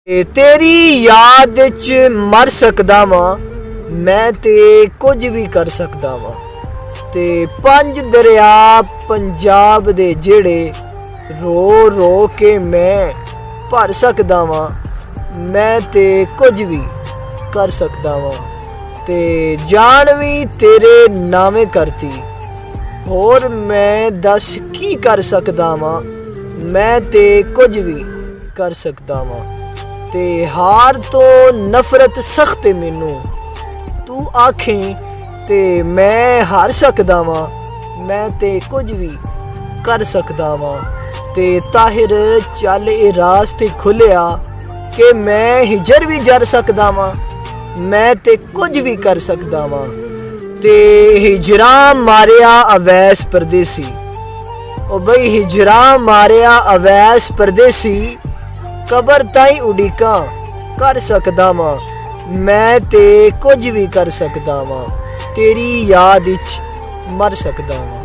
तेरी याद च मर सकदा वां मैं ते कुछ भी कर सकदा वां ते पंज दरिया पंजाब दे जेड़े रो रो के मैं भर सकदा वां मैं ते कुछ भी कर सकदा वां ते जान भी तेरे नावे करती होर मैं दस की कर सकदा वां मैं ते कुछ भी कर सकदा वां ते हार तो नफरत सख्त मैनू तू आखें ते मैं हार सकदा वां मैं ते कुछ भी कर सकदा वां ते ताहिर चल ए रास्ते खुलिया कि मैं हिजर भी जर सकदा वां मैं ते कुछ भी कर सकदा वां ते हिजरा मारिया अवैस परदेसी ओ बई हिजरा मारिया अवैस परदेसी कबर ताई उड़ीका कर सकदा वां मैं ते कुछ भी कर सकदा वां तेरी याद विच मर सकदा वां।